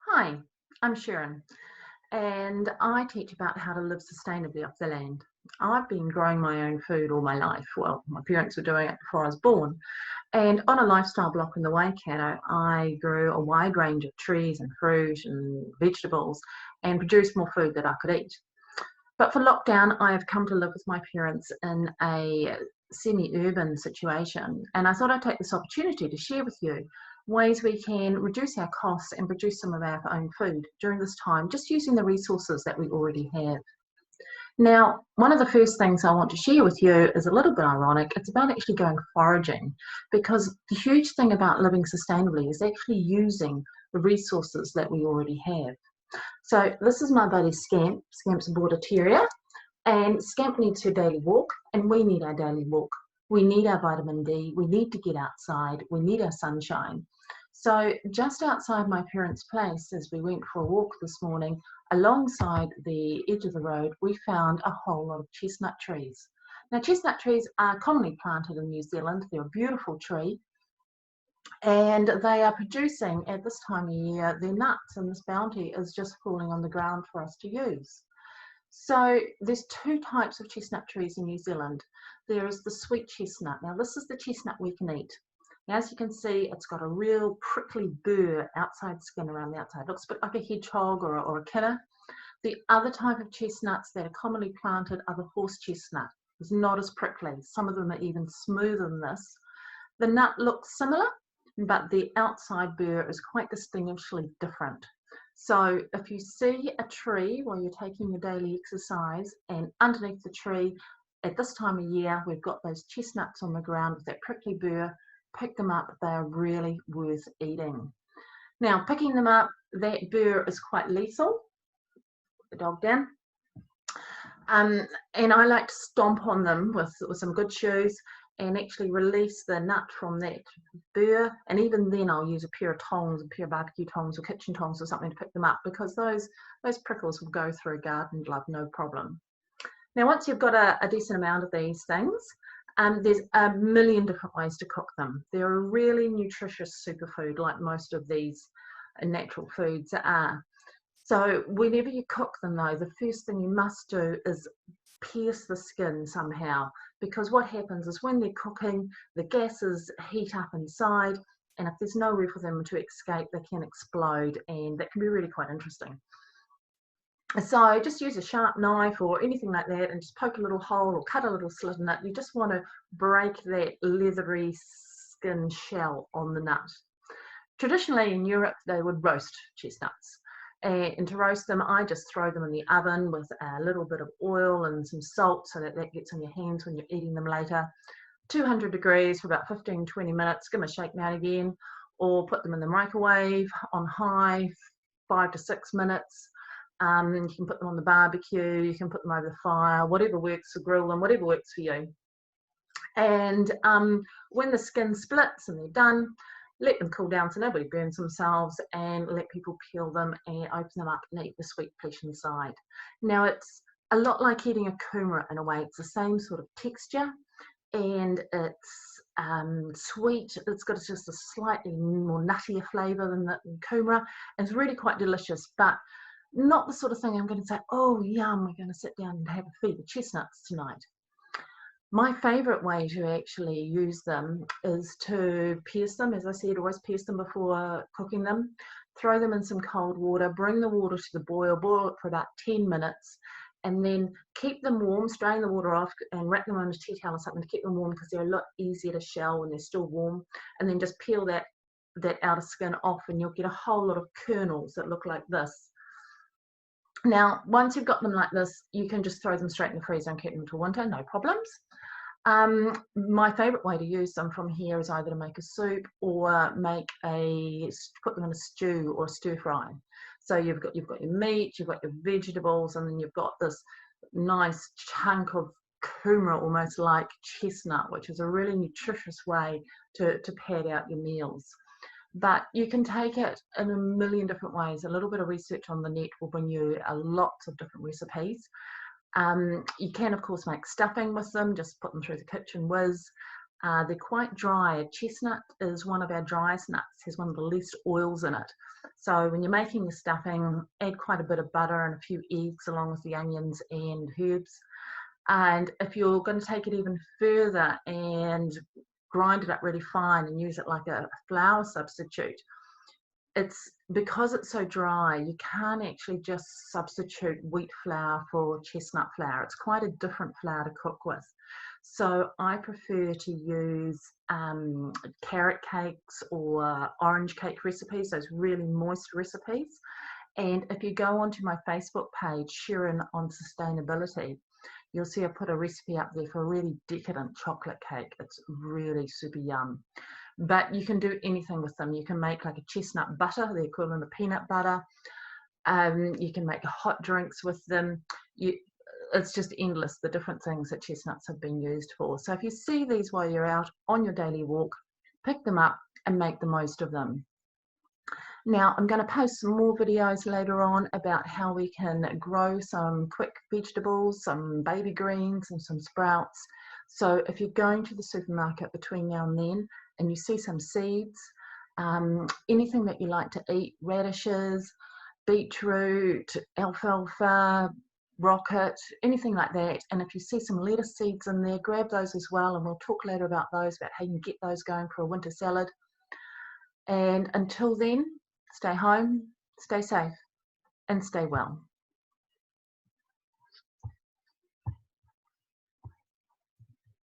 Hi, I'm Sharon, and I teach about how to live sustainably off the land. I've been growing my own food all my life. Well, my parents were doing it before I was born. And on a lifestyle block in the Waikato, I grew a wide range of trees and fruit and vegetables and produced more food that I could eat. But for lockdown, I have come to live with my parents in a semi-urban situation, and I thought I'd take this opportunity to share with you ways we can reduce our costs and produce some of our own food during this time, just using the resources that we already have. Now, one of the first things I want to share with you is a little bit ironic. It's about actually going foraging, because the huge thing about living sustainably is actually using the resources that we already have. So this is my buddy Scamp. Scamp's a border terrier, and Scamp needs her daily walk, and we need our daily walk. We need our vitamin D, we need to get outside, we need our sunshine. So just outside my parents' place, as we went for a walk this morning, alongside the edge of the road, we found a whole lot of chestnut trees. Now, chestnut trees are commonly planted in New Zealand. They're a beautiful tree, and they are producing at this time of year their nuts, and this bounty is just falling on the ground for us to use. So there's two types of chestnut trees in New Zealand. There is the sweet chestnut. Now this is the chestnut we can eat. Now, as you can see, it's got a real prickly burr outside skin around the outside. It looks a bit like a hedgehog or a kidder. The other type of chestnuts that are commonly planted are the horse chestnut. It's not as prickly. Some of them are even smoother than this. The nut looks similar, but the outside burr is quite distinguishably different. So if you see a tree while you're taking your daily exercise, and underneath the tree at this time of year, we've got those chestnuts on the ground with that prickly burr, pick them up. They are really worth eating. Now, picking them up, that burr is quite lethal. Put the dog down. And I like to stomp on them with some good shoes and actually release the nut from that burr. And even then I'll use a pair of tongs, a pair of barbecue tongs or kitchen tongs or something to pick them up, because those prickles will go through a garden glove no problem. Now, once you've got a decent amount of these things, there's a million different ways to cook them. They're a really nutritious superfood, like most of these natural foods are. So whenever you cook them though, the first thing you must do is pierce the skin somehow, because what happens is when they're cooking, the gases heat up inside, and if there's nowhere for them to escape, they can explode, and that can be really quite interesting. So just use a sharp knife or anything like that and just poke a little hole or cut a little slit in it. You just want to break that leathery skin shell on the nut. Traditionally in Europe, they would roast chestnuts. And to roast them, I just throw them in the oven with a little bit of oil and some salt so that gets on your hands when you're eating them later. 200 degrees for about 15-20 minutes, give them a shake now and again, or put them in the microwave on high, 5 to 6 minutes. You can put them on the barbecue, you can put them over the fire, whatever works, or grill them, whatever works for you. And when the skin splits and they're done, let them cool down so nobody burns themselves, and let people peel them and open them up and eat the sweet flesh inside. Now, it's a lot like eating a kumara in a way. It's the same sort of texture, and it's sweet. It's got just a slightly more nuttier flavour than the kumara. It's really quite delicious, but not the sort of thing I'm going to say, oh, yum, we're going to sit down and have a feed of chestnuts tonight. My favourite way to actually use them is to pierce them. As I said, always pierce them before cooking them. Throw them in some cold water, bring the water to the boil it for about 10 minutes, and then keep them warm, strain the water off and wrap them in a tea towel or something to keep them warm, because they're a lot easier to shell when they're still warm. And then just peel that outer skin off, and you'll get a whole lot of kernels that look like this. Now, once you've got them like this, you can just throw them straight in the freezer and keep them till winter, no problems. My favourite way to use them from here is either to make a soup or put them in a stew or a stir fry. So you've got your meat, you've got your vegetables, and then you've got this nice chunk of kumara, almost like chestnut, which is a really nutritious way to pad out your meals. But you can take it in a million different ways. A little bit of research on the net will bring you lots of different recipes. You can, of course, make stuffing with them, just put them through the kitchen whiz. They're quite dry. Chestnut is one of our driest nuts, has one of the least oils in it. So when you're making the stuffing, add quite a bit of butter and a few eggs along with the onions and herbs. And if you're going to take it even further and grind it up really fine and use it like a flour substitute, it's because it's so dry, you can't actually just substitute wheat flour for chestnut flour. It's quite a different flour to cook with. So I prefer to use carrot cakes or orange cake recipes, those really moist recipes. And if you go onto my Facebook page, Sharon on Sustainability, you'll see I put a recipe up there for a really decadent chocolate cake. It's really super yum. But you can do anything with them. You can make like a chestnut butter, the equivalent of peanut butter. You can make hot drinks with them. It's just endless, the different things that chestnuts have been used for. So if you see these while you're out on your daily walk, pick them up and make the most of them. Now, I'm going to post some more videos later on about how we can grow some quick vegetables, some baby greens and some sprouts. So if you're going to the supermarket between now and then and you see some seeds, anything that you like to eat, radishes, beetroot, alfalfa, rocket, anything like that, and if you see some lettuce seeds in there, grab those as well, and we'll talk later about those, about how you can get those going for a winter salad. And until then, stay home, stay safe, and stay well.